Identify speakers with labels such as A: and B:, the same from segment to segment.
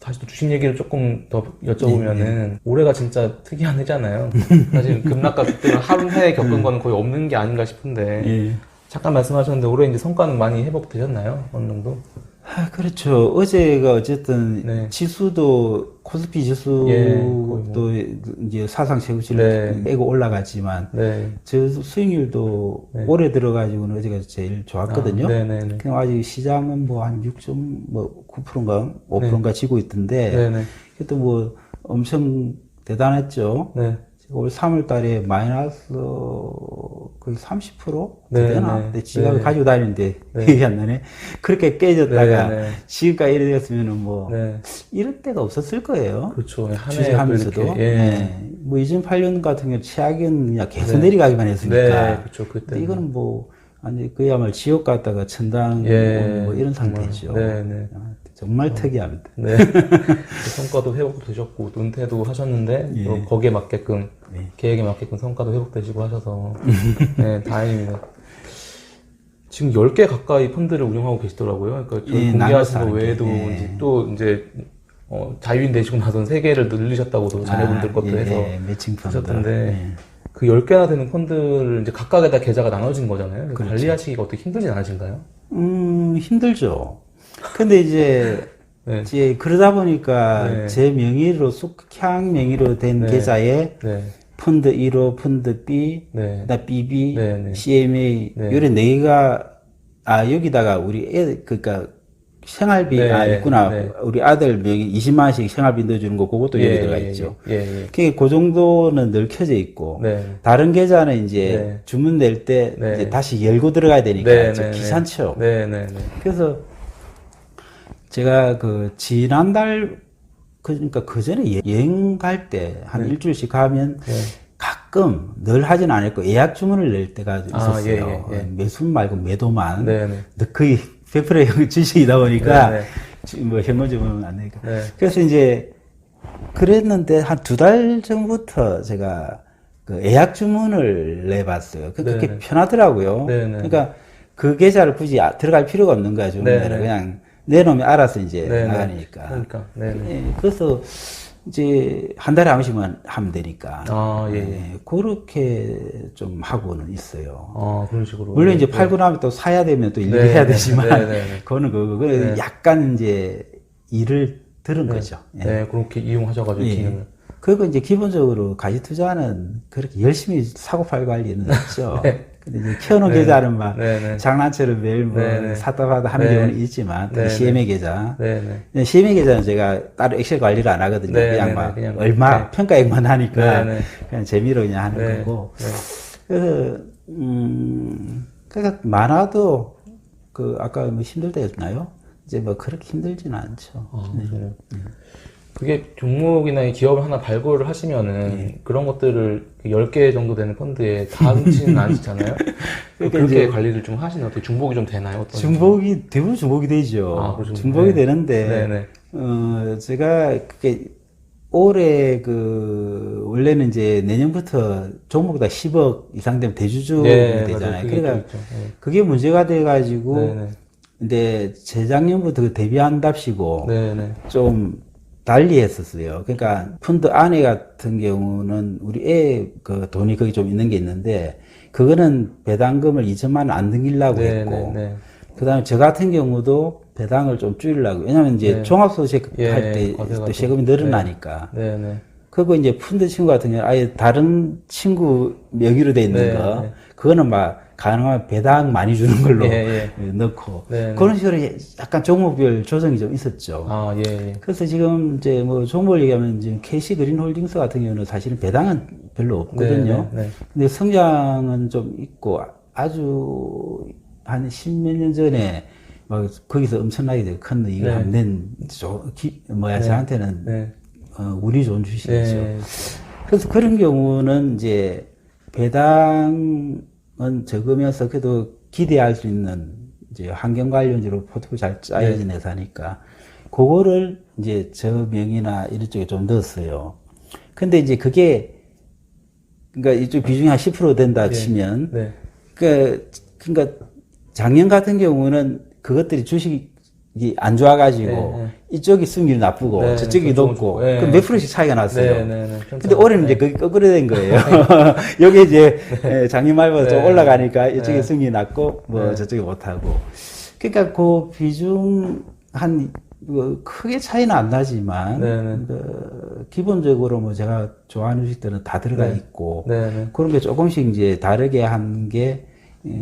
A: 다시 또 주식 얘기를 조금 더 여쭤보면은 올해가 진짜 특이한 해잖아요. 사실 급락과 때는 하루 해에 겪은 거는 거의 없는 게 아닌가 싶은데 잠깐 말씀하셨는데 올해 이제 성과는 많이 회복되셨나요? 어느 정도?
B: 그렇죠. 어제가 어쨌든
A: 네.
B: 지수도 코스피 지수도 이제 사상 최고치를 깨고 올라갔지만 저 수익률도 올해 들어가지고는 어제가 제일 좋았거든요. 그냥 아직 시장은 뭐 한 6.9%인가 5%인가 지고 있던데 그것도 뭐 엄청 대단했죠. 올 3월 달에 마이너스 거의 30% 되나? 근데 지갑을 가지고 다니는데 기억이 안 나네. 그렇게 깨졌다가 지금까지 이래 됐으면은 뭐 이럴 때가 없었을 거예요.
A: 그렇죠.
B: 주식하면서도. 뭐 2008년 같은 경우 최악은 그냥 계속 내려가기만 했으니까.
A: 그렇죠. 그때.
B: 이거는 뭐 아니 그야말로 지옥 갔다가 천당 뭐 이런 상태죠. 정말 특이합니다.
A: 성과도 회복되셨고 은퇴도 하셨는데 또 거기에 맞게끔 계획에 맞게끔 성과도 회복되시고 하셔서 다행입니다. 지금 10개 가까이 펀드를 운영하고 계시더라고요. 그러니까 저희 공개하신 거 외에도 이제 자유인 되시고 나서는 3개를 늘리셨다고도 자녀분들 것도 해서
B: 매칭 펀드
A: 하셨던데 그 10개나 되는 펀드를 이제 각각에다 계좌가 나눠진 거잖아요. 그렇죠. 관리하시기가 어떻게 힘들진 않으신가요?
B: 힘들죠. 근데 이제 그러다 보니까 제 명의로 숙향 명의로 된 계좌에 펀드 1호, 펀드 B, 그다음 BB, CMA 요래 4개가 여기다가 우리 그러니까 생활비가 있구나. 우리 아들 명의 20만 원씩 생활비 넣어주는 거 그것도 여기 들어가 있죠. 그게 그 정도는 늘 켜져 있고 다른 계좌는 이제 주문 낼 때 이제 다시 열고 들어가야 되니까 좀 귀찮죠. 그래서 제가 그 지난달 그러니까 그 전에 여행 갈 때 한 일주일씩 가면 가끔 늘 하진 않았고 예약 주문을 낼 때가 있었어요. 매수 말고 매도만. 거의 100% 주식이다 보니까 뭐 현금 주문은 안 되니까. 그래서 이제 그랬는데 한 2달 전부터 제가 그 예약 주문을 내봤어요. 그렇게 편하더라고요. 그러니까 그 계좌를 굳이 들어갈 필요가 없는 거죠. 그냥 내놓으면 알아서 이제 나가니까. 그래서 이제 한 달에 한 번씩만 하면 되니까. 그렇게 좀 하고는 있어요.
A: 그런 식으로.
B: 물론 이제 팔고 나면 또 사야 되면 또 일을 해야 되지만, 그거는 약간 이제 일을 들은 거죠.
A: 그렇게 이용하셔가지고 기능을.
B: 그리고 이제 기본적으로 가지 투자는 그렇게 열심히 사고 팔고 할 일은 없죠. 근데 이제 키워놓은 계좌는 막 장난처럼 매일 뭐 샀다 팔다 하는 경우는 있지만 CMA 계좌. CMA 계좌는 제가 따로 엑셀 관리를 안 하거든요. 그냥 막 얼마 평가액만 하니까 그냥 재미로 그냥 하는 거고. 그래서 많아도 그 아까 뭐 힘들다 했나요? 이제 뭐 그렇게 힘들지는 않죠.
A: 그게 종목이나 기업을 하나 발굴을 하시면은 그런 것들을 10개 정도 되는 펀드에 다 훔치는 않으시잖아요. 그렇게 관리를 좀 하시나요? 어떻게 중복이 좀 되나요? 어떤
B: 대부분 중복이 되죠. 중복이 되는데, 제가 그게 올해 원래는 이제 내년부터 종목 다 10억 이상 되면 대주주가 되잖아요. 그러니까 그게 문제가 돼가지고, 근데 재작년부터 대비한답시고, 좀 달리 했었어요. 그러니까 펀드 안에 같은 경우는 우리 그 돈이 거기 좀 있는 게 있는데 그거는 배당금을 2천만 원 안 등기려고 했고 그다음에 저 같은 경우도 배당을 좀 줄이려고 왜냐면 이제 종합소득세 할 때 세금이 늘어나니까 그리고 이제 펀드 친구 같은 경우는 아예 다른 친구 명의로 돼 있는 거 그거는 막 가능하면 배당 많이 주는 걸로 넣고 그런 식으로 약간 종목별 조정이 좀 있었죠. 그래서 지금 이제 뭐 종목을 얘기하면 지금 KC 그린홀딩스 같은 경우는 사실은 배당은 별로 없거든요. 근데 성장은 좀 있고 아주 한 10몇 년 전에 막 거기서 엄청나게 큰 이익을 한번 낸 저한테는 운이 좋은 주식이죠. 그래서 그런 경우는 이제 배당은 적으면서 그래도 기대할 수 있는 이제 환경 관련주로 포트폴리오 잘 짜여진 회사니까 그거를 이제 저 명의나 이런 쪽에 좀 넣었어요. 근데 이제 그게 그러니까 이쪽 비중이 한 10% 된다 치면 그러니까 작년 같은 경우는 그것들이 주식 이게 안 좋아가지고 이쪽이 수익률이 나쁘고 저쪽이 높고 그럼 몇 프로씩 차이가 났어요. 근데 올해는 이제 그게 거꾸로 된 거예요. 여기 이제 작년 말보다 좀 올라가니까 이쪽이 수익률이 낮고 뭐 저쪽이 못하고. 그러니까 그 비중 크게 차이는 안 나지만 기본적으로 뭐 제가 좋아하는 주식들은 다 들어가 있고 그런 게 조금씩 이제 다르게 한 게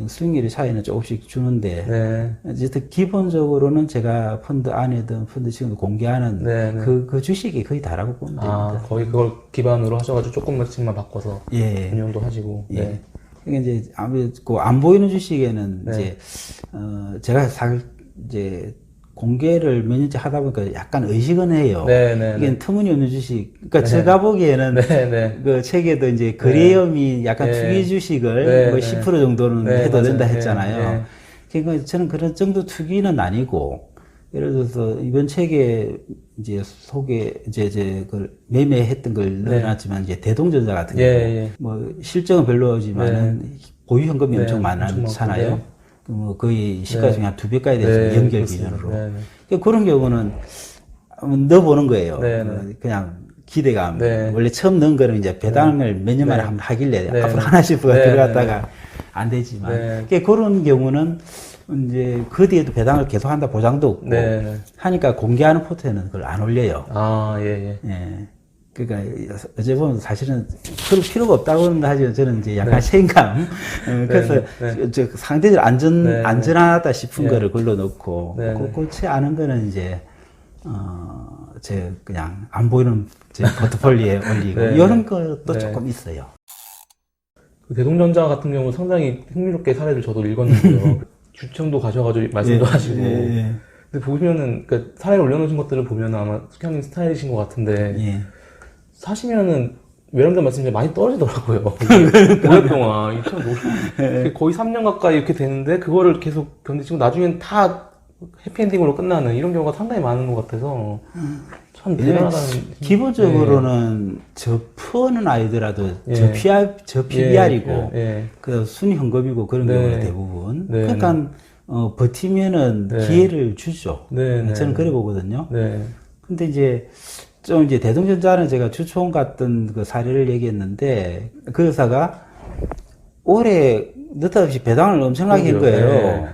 B: 수익률의 차이는 조금씩 주는데 어쨌든 기본적으로는 제가 펀드 안에든 펀드 지금도 공개하는 그 주식이 거의 다라고 보면 됩니다.
A: 거의 그걸 기반으로 하셔가지고 조금씩만 바꿔서 운용도 하시고.
B: 그러니까 이제 아무래도 안 보이는 주식에는 이제 제가 이제 공개를 몇 년째 하다 보니까 약간 의식은 해요. 이게 터무니없는 주식. 그러니까 제가 보기에는 그 책에도 이제 거래염이 약간 투기 주식을 뭐 10% 정도는 해도 된다 했잖아요. 그러니까 저는 그런 정도 투기는 아니고, 예를 들어서 이번 책에 이제 그 매매했던 걸 넣어놨지만 이제 대동전자 같은 경우 뭐 실적은 별로지만은 보유 현금이 엄청 많잖아요. 뭐 거의 시가총액 한 2배까지 돼서 연결 기준으로. 그런 경우는 넣어보는 거예요. 그냥 기대감. 원래 처음 넣은 거는 이제 배당을 몇 년 만에 한번 하길래 앞으로 하나씩 들어갔다가 안 되지만. 그런 경우는 이제 그 뒤에도 배당을 계속 한다 보장도 없고 하니까 공개하는 포트에는 그걸 안 올려요. 그러니까 어제 보면 사실은 그럴 필요가 없다고는 하지만 저는 이제 약간 책임감 그래서 저 상대적으로 안전하다 싶은 거를 걸러 놓고 그렇지 않은 거는 이제 제 그냥 안 보이는 제 포트폴리오에 올리고 이런 것도 조금 있어요.
A: 그 대동전자 같은 경우 상당히 흥미롭게 사례를 저도 읽었는데요. 주청도 가셔가지고 말씀도 하시고. 근데 보시면은 그 사례를 올려놓으신 것들을 보면 아마 숙형님 스타일이신 것 같은데. 사시면은 외람된 말씀이 많이 떨어지더라고요. 오랫동안 2050 거의 3년 가까이 이렇게 되는데 그거를 계속 견디시고 나중엔 다 해피엔딩으로 끝나는 이런 경우가 상당히 많은 것 같아서 참 대단하다는.
B: 기본적으로는 저 푸는 아이더라도 저 PBR이고 그 순위 현금이고 그런 경우는 대부분. 그러니까 버티면은 기회를 주죠. 저는 그래 보거든요. 근데 이제 좀 이제 대동전자는 제가 주총 같은 그 사례를 얘기했는데 그 회사가 올해 느닷없이 배당을 엄청나게 한 거예요.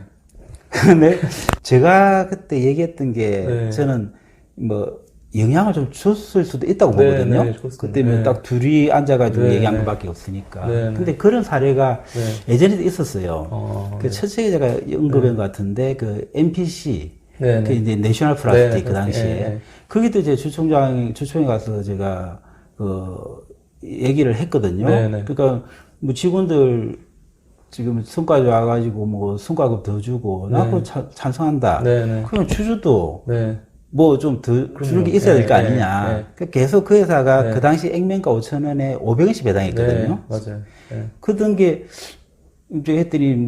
B: 근데 제가 그때 얘기했던 게 저는 뭐 영향을 좀 줬을 수도 있다고 보거든요. 그때면 딱 둘이 앉아가지고 얘기한 것밖에 없으니까. 근데 그런 사례가 예전에도 있었어요. 그 첫 책에 제가 언급한 것 같은데 그 MPC 그 이제 내셔널 플라스틱 그 당시에 거기도 이제 주총에 가서 제가 얘기를 했거든요. 그러니까 뭐 직원들 지금 성과 좋아가지고 뭐 성과급 더 주고 나 그거 찬성한다. 그럼 주주도 뭐 좀 더 주는 게 있어야 될 거 아니냐. 계속 그 회사가 그 당시 액면가 5,000원에 500원씩 배당했거든요.
A: 맞아요.
B: 그런 게 이제 했더니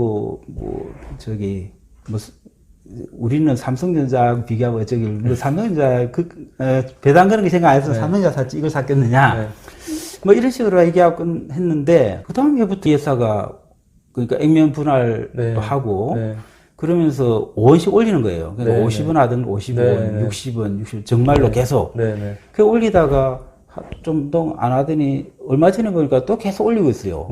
B: 우리는 삼성전자하고 비교하고 뭐 삼성전자 배당 그런 게 생각 안 해서 삼성전자 샀지 이걸 샀겠느냐. 뭐 이런 식으로 얘기하고 했는데 그 다음 해부터 회사가 그러니까 액면 분할도 하고 그러면서 5원씩 올리는 거예요. 그러니까 50원 하든 50원, 60원 정말로 계속. 그 올리다가 좀 더 안 하더니 얼마 전에 보니까 또 계속 올리고 있어요.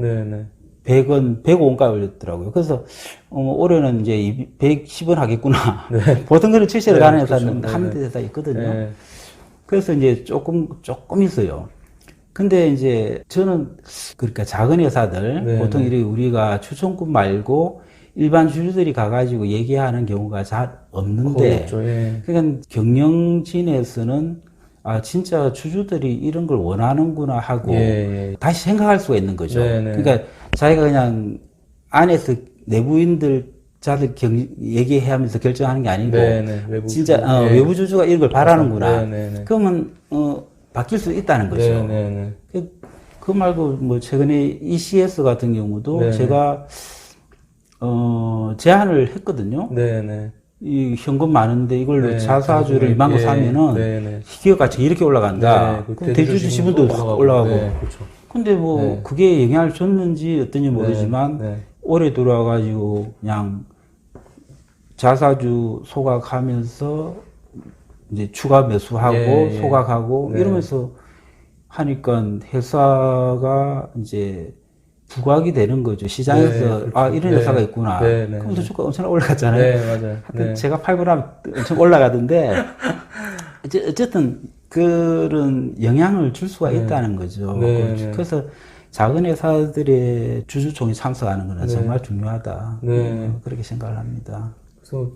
B: 100원, 105원까지 올렸더라고요. 그래서, 올해는 이제 110원 하겠구나. 보통 그런 출시를 가는 회사는 한 회사 있거든요. 그래서 이제 조금 있어요. 근데 이제 저는, 그러니까 작은 회사들, 보통 우리가 추천급 말고 일반 주주들이 가가지고 얘기하는 경우가 잘 없는데, 그러니까 경영진에서는 진짜 주주들이 이런 걸 원하는구나 하고 다시 생각할 수가 있는 거죠. 그러니까 자기가 그냥 안에서 내부인들 자들 얘기해 하면서 결정하는 게 아니고 외부 진짜 외부 주주가 이런 걸 바라는구나. 그러면 바뀔 수 있다는 거죠. 그 말고 뭐 최근에 ECS 같은 경우도 제가 제안을 했거든요. 이 현금 많은데 이걸로 자사주를 2만 거 사면은 기업 가치가 이렇게 올라간다. 그럼 대주주 지분도 올라가고. 근데 뭐 그게 영향을 줬는지 어떤지 모르지만 올해 들어와가지고 그냥 자사주 소각하면서 이제 추가 매수하고
A: 예.
B: 소각하고
A: 네.
B: 이러면서 하니까 회사가 이제 부각이 되는 거죠. 시장에서
A: 네, 그렇죠.
B: 아 이런
A: 네.
B: 회사가 있구나.
A: 네, 네,
B: 그럼
A: 네.
B: 주가 엄청 올라갔잖아요.
A: 네, 맞아요. 네.
B: 제가 팔고 나면 엄청 올라가던데 어쨌든 그런 영향을 줄 수가
A: 네.
B: 있다는 거죠.
A: 네, 네.
B: 그래서 작은 회사들의 주주총회 참석하는 것은
A: 네.
B: 정말 중요하다.
A: 네.
B: 그렇게 생각을 합니다.
A: 그래서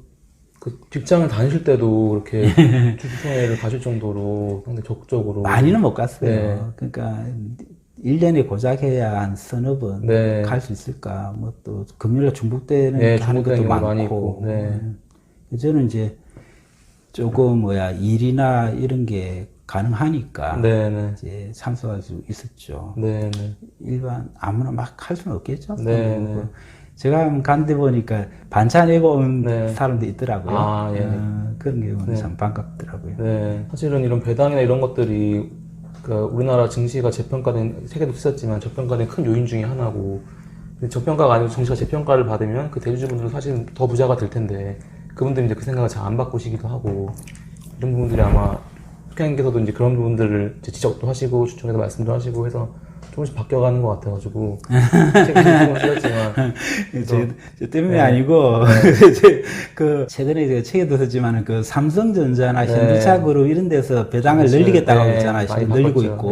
A: 그 직장을 다니실 때도 그렇게 주주총회를 가실 정도로 상당히 적극적으로
B: 많이는 못 갔어요.
A: 네.
B: 그러니까 1년에 고작 해야 한 서너 번
A: 네.
B: 갈 수 있을까. 뭐 또 금요일에 중복되는
A: 네,
B: 하는 것도
A: 중복되는 경우도
B: 많고.
A: 많이 있고. 네.
B: 저는 이제 조금 일이나 이런 게 가능하니까
A: 네네.
B: 이제 참석할 수 있었죠.
A: 네네.
B: 일반 아무나 막 할 수는 없겠죠.
A: 네네.
B: 제가 간데 보니까 반찬 내고 온
A: 네.
B: 사람도 있더라고요.
A: 아, 예.
B: 그런 경우는
A: 네.
B: 참 반갑더라고요.
A: 네. 사실은 이런 배당이나 이런 것들이 그 우리나라 증시가 재평가된, 세계도 있었지만 저평가된 큰 요인 중에 하나고, 근데 저평가가 아니고 증시가 재평가를 받으면 그 대주주분들은 사실 더 부자가 될 텐데, 그분들이 이제 그 생각을 잘 안 바꾸시기도 하고, 이런 부분들이 아마 특혜님께서도 이제 그런 부분들을 이제 지적도 하시고, 주총에서 말씀도 하시고 해서 조금씩 바뀌어가는 것 같아가지고, 책을 조금 쓰였지만.
B: 저 때문이 아니고, 그, 최근에 제가 책에도 썼지만, 그 삼성전자나
A: 네.
B: 현대차그룹 이런 데서 배당을
A: 그렇죠.
B: 늘리겠다고
A: 네,
B: 했잖아요.
A: 많이
B: 지금 늘리고
A: 바꿨죠.
B: 있고.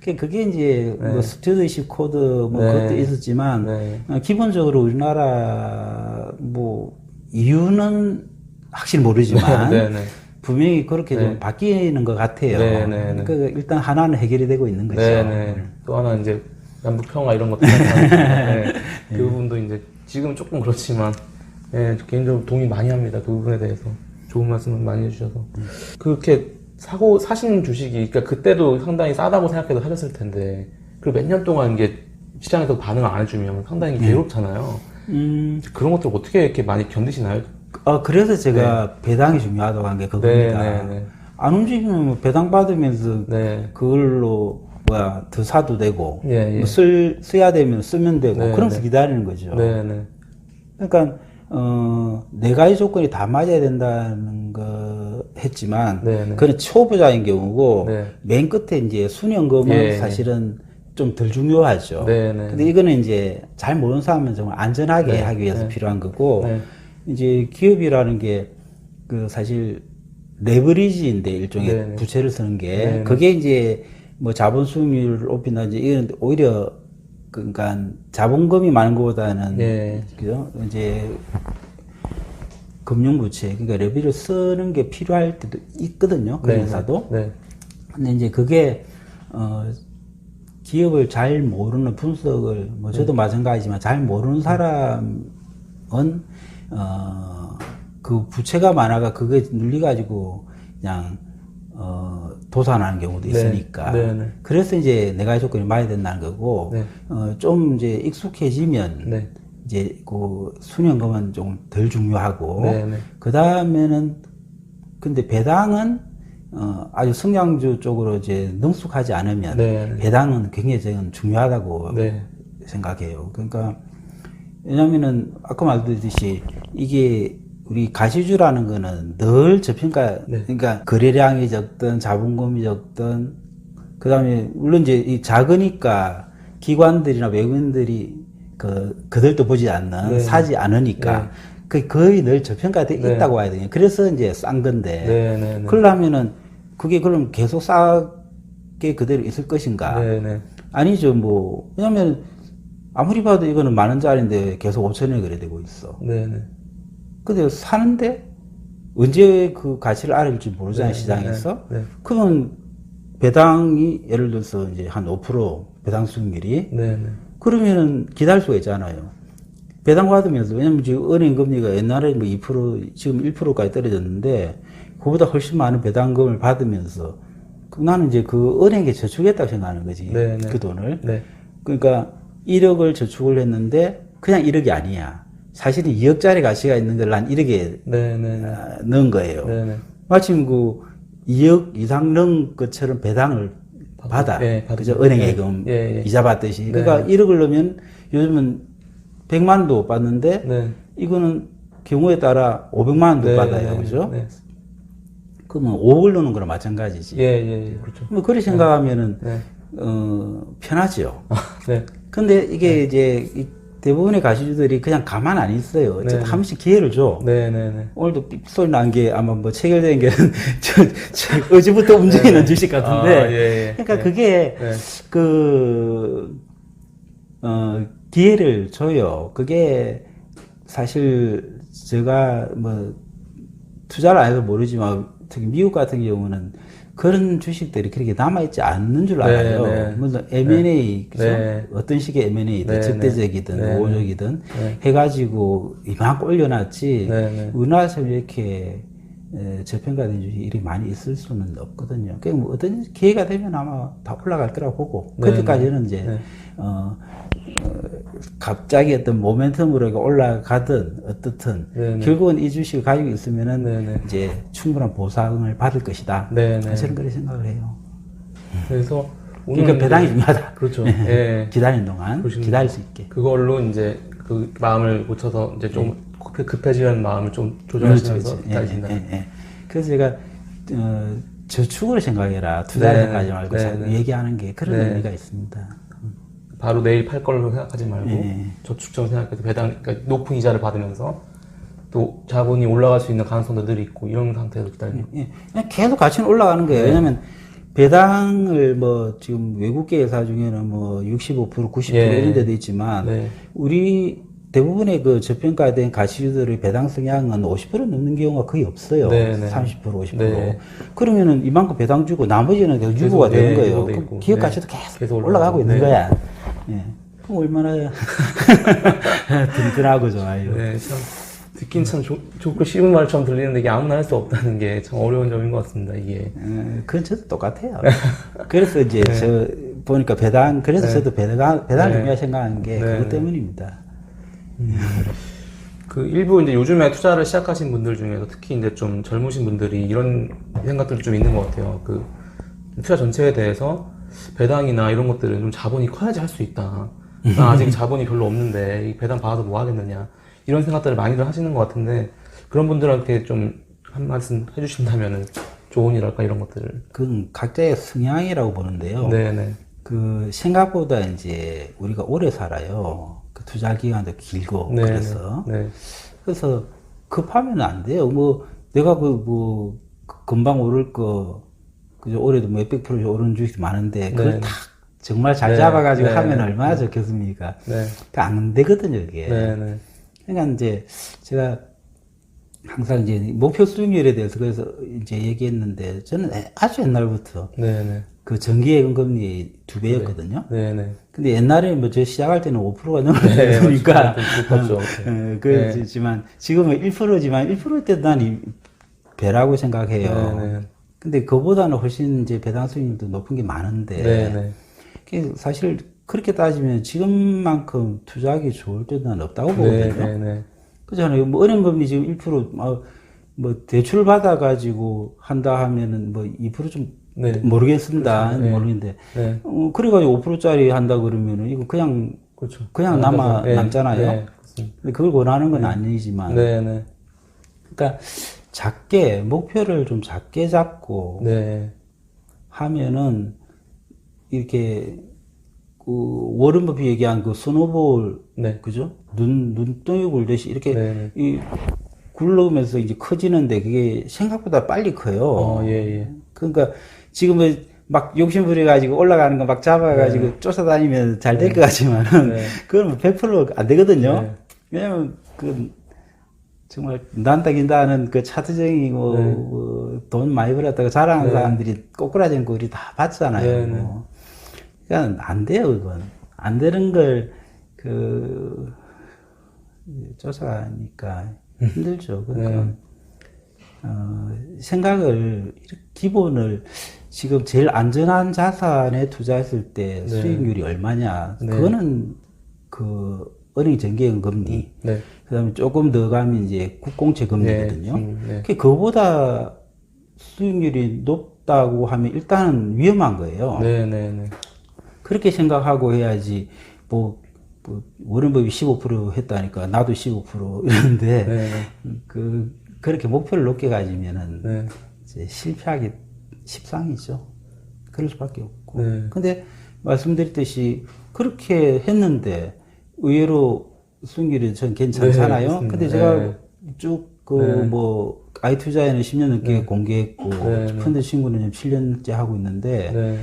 A: 네,
B: 그게 이제, 뭐, 스튜어드십 코드, 뭐,
A: 네.
B: 그것도 있었지만,
A: 네.
B: 기본적으로 우리나라, 뭐, 이유는 확실히 모르지만,
A: 네, 네.
B: 분명히 그렇게
A: 네.
B: 좀 바뀌는 것 같아요.
A: 네, 네, 네.
B: 그러니까 일단 하나는 해결이 되고 있는 거죠.
A: 네네. 또 하나 이제 남북평화 이런 것들 네. 그 부분도 이제 지금 조금 그렇지만 네, 개인적으로 동의 많이 합니다. 그 부분에 대해서 좋은 말씀을 많이 해주셔서 그렇게 사신 주식이 그러니까 그때도 상당히 싸다고 생각해서 사셨을 텐데 그리고 몇 년 동안 이게 시장에서 반응을 안 해주면 상당히 괴롭잖아요. 그런 것들 어떻게 이렇게 많이 견디시나요?
B: 그래서 제가 배당이 중요하다고 한 게 그겁니다.
A: 네, 네, 네.
B: 안 움직이면 뭐 배당 받으면서
A: 네.
B: 그걸로 더 사도 되고
A: 예, 예.
B: 뭐 써야 되면 쓰면 되고
A: 네,
B: 그러면서
A: 네.
B: 기다리는 거죠.
A: 네네.
B: 그러니까 네 가지 조건이 다 맞아야 된다는 거 했지만
A: 네, 네.
B: 그건 초보자인 경우고
A: 네.
B: 맨 끝에 이제 순연금은
A: 예,
B: 사실은 좀 덜 중요하죠.
A: 네, 네.
B: 근데 이거는 이제 잘 모르는 사람은 정말 안전하게
A: 네,
B: 하기 위해서
A: 네.
B: 필요한 거고
A: 네.
B: 이제 기업이라는 게 그 사실 레버리지인데 일종의
A: 네, 네.
B: 부채를 쓰는 게
A: 네, 네.
B: 그게 이제 뭐 자본 수익률을 높인다 이제 이런 오히려 그러니까 자본금이 많은 것보다는
A: 예.
B: 그죠? 이제 금융부채 그러니까 레버리를 쓰는 게 필요할 때도 있거든요. 그
A: 네,
B: 회사도.
A: 네.
B: 근데 이제 그게 기업을 잘 모르는 분석을 뭐 저도 마찬가지지만 잘 모르는 사람은 그 부채가 많아가 그게 눌려가지고 그냥 도산하는 경우도 있으니까.
A: 네, 네.
B: 그래서 이제 네 가지 조건이 맞아야 된다는 거고
A: 네.
B: 좀 이제 익숙해지면
A: 네.
B: 이제 그 수령금은 좀 덜 중요하고
A: 네, 네.
B: 그 다음에는 근데 배당은 아주 성장주 쪽으로 이제 능숙하지 않으면
A: 네.
B: 배당은 굉장히 저는 중요하다고
A: 네.
B: 생각해요. 그러니까 왜냐면은 아까 말드렸듯이 이게 우리 가시주라는 거는 늘 저평가
A: 네.
B: 그러니까 거래량이 적든 자본금이 적든 그다음에 물론 이제 이 작으니까 기관들이나 외국인들이 그들도 보지 않는
A: 네.
B: 사지 않으니까 그 거의 늘 저평가돼
A: 네.
B: 있다고 봐야 되냐. 그래서 이제 싼 건데.
A: 네, 네, 네.
B: 그러려면은 그게 그럼 계속 싸게 그대로 있을 것인가?
A: 네, 네.
B: 아니죠. 뭐 왜냐면 아무리 봐도 이거는 10,000원짜리인데 계속 5,000원에 거래되고 있어.
A: 네, 네.
B: 근데 사는데 언제 그 가치를 알아볼지 모르잖아요.
A: 네,
B: 시장에서.
A: 네, 네.
B: 그러면 배당이 예를 들어서 이제 한 5% 배당 수익률이
A: 네, 네.
B: 그러면은 기다릴 수가 있잖아요. 배당 받으면서 왜냐면 지금 은행 금리가 옛날에 뭐 2% 지금 1%까지 떨어졌는데 그보다 훨씬 많은 배당금을 받으면서 나는 이제 그 은행에 저축했다고 생각하는 거지.
A: 네, 네.
B: 그 돈을.
A: 네.
B: 그러니까 1억을 저축을 했는데 그냥 1억이 아니야. 사실은 2억짜리 가치가 있는 걸 난 1억에
A: 네, 네.
B: 넣은 거예요.
A: 네, 네.
B: 마침 그 2억 이상 넣은 것처럼 배당을 받아.
A: 예,
B: 그죠?
A: 받죠.
B: 은행
A: 예,
B: 예금
A: 예, 예.
B: 이자 받듯이.
A: 네.
B: 그러니까 1억을 넣으면 요즘은 100만도 못 받는데
A: 네.
B: 이거는 경우에 따라 500만 원도
A: 네,
B: 받아요.
A: 네,
B: 그죠?
A: 네.
B: 그러면 5억을 넣는 거랑 마찬가지지.
A: 예, 그렇죠.
B: 뭐, 그렇게 생각하면은,
A: 네.
B: 편하죠.
A: 네.
B: 근데 이게 이제 대부분의 가수들이 그냥 가만 안 있어요. 어쨌든 한 번씩 기회를 줘.
A: 네네네.
B: 오늘도 삐소리 난 게 아마 뭐 체결된 게 어제부터 움직이는 주식 같은데.
A: 아, 예.
B: 그러니까 그게 기회를 줘요. 그게 사실 제가 뭐 투자를 안 해서 모르지만 특히 미국 같은 경우는 그런 주식들이 그렇게 남아있지 않는 줄 알아요. 물론 M&A, 그죠? 어떤 식의 M&A든 적대적이든 우호적이든 해가지고 이만큼 올려놨지 우리나라처럼 이렇게 저평가된 주식이 이렇게 많이 있을 수는 없거든요. 그러니까 뭐 어떤 기회가 되면 아마 다 올라갈 거라고 보고 그때까지는 이제 갑자기 어떤 모멘텀으로 올라가든 어떻든 결국은 이 주식을 가지고 있으면은 이제 충분한 보상을 받을 것이다. 저는 그렇게 생각을 해요.
A: 그래서
B: 그러니까 배당이 중요하다.
A: 그렇죠. 예.
B: 기다리는 동안 기다릴 수 있게.
A: 그걸로 이제 그 마음을 고쳐서 이제 좀 급해지는 마음을 좀 조절하시면서 기다리신다.
B: 그래서 제가 저축으로 생각해라. 투자 생각하지 말고 자꾸 얘기하는 게 그런 의미가 있습니다.
A: 바로 내일 팔 걸로 생각하지 말고 저축처럼 생각해서 배당, 그러니까 높은 이자를 받으면서 또 자본이 올라갈 수 있는 가능성도 늘 있고 이런 상태에서 기다리는.
B: 그냥 계속 가치는 올라가는 거예요. 왜냐면 배당을 뭐 지금 외국계 회사 중에는 뭐 65%, 90% 이런 데도 있지만 우리 대부분의 그 저평가된 가치주들의 배당 성향은 50% 넘는 경우가 거의 없어요. 30%, 50%. 그러면은 이만큼 배당 주고 나머지는 계속 유보가 되는 거예요. 그럼 기업 가치도 계속 올라가고 있는 거야. 그럼 얼마나 든든하고 좋아요.
A: 참 듣긴 참 좋고 쉬운 말처럼 들리는데 이게 아무나 할 수 없다는 게 참 어려운 점인 것 같습니다. 이게.
B: 그건 저도 똑같아요. 그래서 이제 저 보니까 배당, 그래서 저도 배당을 중요하게 생각하는 게 그것 때문입니다.
A: 그 일부 이제 요즘에 투자를 시작하신 분들 중에서 특히 이제 좀 젊으신 분들이 이런 생각들이 좀 있는 것 같아요. 그 투자 전체에 대해서 배당이나 이런 것들은 좀 자본이 커야지 할 수 있다. 나 아직 자본이 별로 없는데 이 배당 받아서 뭐 하겠느냐. 이런 생각들을 많이들 하시는 것 같은데 그런 분들한테 좀 한 말씀 해주신다면은 조언이랄까 이런 것들을.
B: 그건 각자의 성향이라고 보는데요. 그 생각보다 이제 우리가 오래 살아요. 그 투자 기간도 길고 그래서 그래서 급하면 안 돼요. 뭐 내가 뭐 금방 오를 거 그죠? 올해도 뭐 몇백 프로 오르는 주식이 많은데 그걸 다 정말 잘 잡아가지고 하면 얼마나 좋겠습니까? 안 되거든요, 이게. 그러니까 이제 제가 항상 이제 목표 수익률에 대해서 그래서 이제 얘기했는데 저는 아주 옛날부터 그 정기예금금리 2배였거든요. 근데 옛날에 뭐 저 시작할 때는 5%가 넘었으니까 그렇지만 지금은 1%지만 1% 때도 난 배라고 생각해요. 근데 그보다는 훨씬 이제 배당 수익률도 높은 게 많은데 사실 그렇게 따지면 지금만큼 투자하기 좋을 때도 난 없다고 보거든요. 그렇잖아요. 뭐 은행금리 지금 1% 뭐 대출 받아가지고 한다 하면은 뭐 2% 좀 모르겠습니다. 모르겠는데 그래가지고 5%짜리 한다 그러면은 이거 그냥 남잖아요. 근데 그걸 원하는 건 아니지만 그러니까 작게 목표를 좀 작게 잡고 하면은 이렇게 그 워런 버핏 얘기한 그 스노볼 그죠? 눈덩이 굴듯이 이렇게 이 굴러오면서 이제 커지는데 그게 생각보다 빨리 커요. 그러니까 지금은 막 욕심 부려가지고 올라가는 거 막 잡아가지고 쫓아다니면 잘 될 것 같지만은 그건 100%안 되거든요. 왜냐면 그 정말 난다 긴다 하는 그 차트적이고 돈 많이 벌었다고 자랑하는 사람들이 꼬꾸라진 거 우리 다 봤잖아요. 그러니까 안 돼요, 그건. 안 되는 걸 쫓아가니까 힘들죠. 그러니까 생각을 기본을 지금 제일 안전한 자산에 투자했을 때 수익률이 얼마냐. 그거는 그 은행 정기예금 금리. 그다음에 조금 더 가면 이제 국공채 금리거든요. 그거보다 수익률이 높다고 하면 일단은 위험한 거예요. 그렇게 생각하고 해야지 뭐 뭐 워렌 버핏이 15% 했다니까 나도 15% 이러는데
A: 네.
B: 그렇게 목표를 높게 가지면은
A: 네.
B: 이제 실패하기 십상이죠. 그럴 수밖에 없고.
A: 네.
B: 근데 말씀드렸듯이 그렇게 했는데 의외로 수익률이 전 괜찮잖아요.
A: 네,
B: 근데 제가
A: 네.
B: 쭉
A: 네.
B: 뭐 아이 투자에는 10년 넘게
A: 네.
B: 공개했고
A: 네.
B: 펀드 친구는 7년째 하고 있는데
A: 네.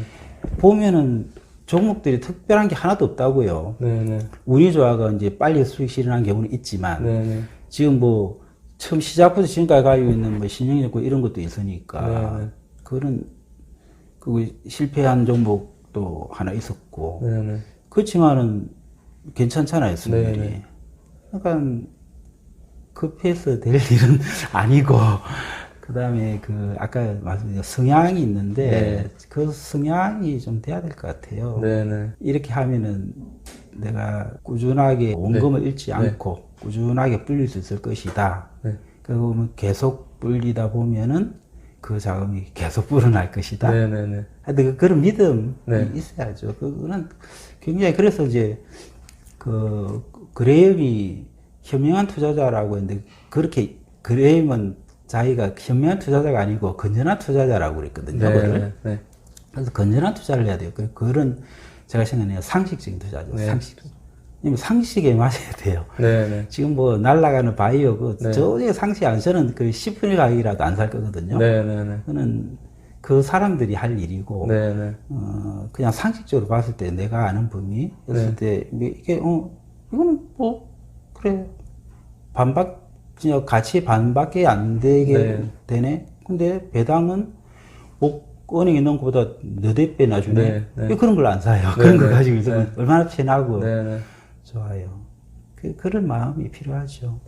B: 보면은 종목들이 특별한 게 하나도 없다고요.
A: 네.
B: 운이 좋아가 이제 빨리 수익 실현한 경우는 있지만
A: 네.
B: 지금 뭐 처음 시작부터 지금까지 가지고 있는 뭐 신용이고 이런 것도 있으니까
A: 네.
B: 그런 실패한 종목도 하나 있었고
A: 네. 그렇지만은
B: 괜찮잖아요, 수익률이.
A: 네.
B: 그러니까 급해서 될 일은 아니고 그다음에 아까 말씀드린 성향이 있는데
A: 네.
B: 그 성향이 좀 돼야 될 것 같아요.
A: 네.
B: 이렇게 하면은 내가 꾸준하게 원금을 잃지 않고 꾸준하게 불릴 수 있을 것이다. 그리고 계속 불리다 보면은 그 자금이 계속 불어날 것이다. 하여튼 그런 믿음이 있어야죠. 그거는 굉장히 그래서 이제 그레임이 현명한 투자자라고 했는데 그렇게 그레임은 자기가 현명한 투자자가 아니고 건전한 투자자라고 그랬거든요. 그래서 건전한 투자를 해야 돼요. 그런 제가 생각해요. 상식적인 투자죠. 상식에 맞아야 돼요. 지금 뭐 날아가는 바이오 저게 상식 안 저는 10분의 가격이라도 안 살 거거든요. 그거는 그 사람들이 할 일이고 그냥 상식적으로 봤을 때 내가 아는 범위 했을 때 이게 이거는 뭐 그래 가치 반밖에 안 되게 되네. 근데 배당은 은행 있는 것보다 너댓 배나 주네. 그런 걸 안 사요. 그런 걸 가지고 있으면 얼마나 편하고 좋아요. 그런 마음이 필요하죠.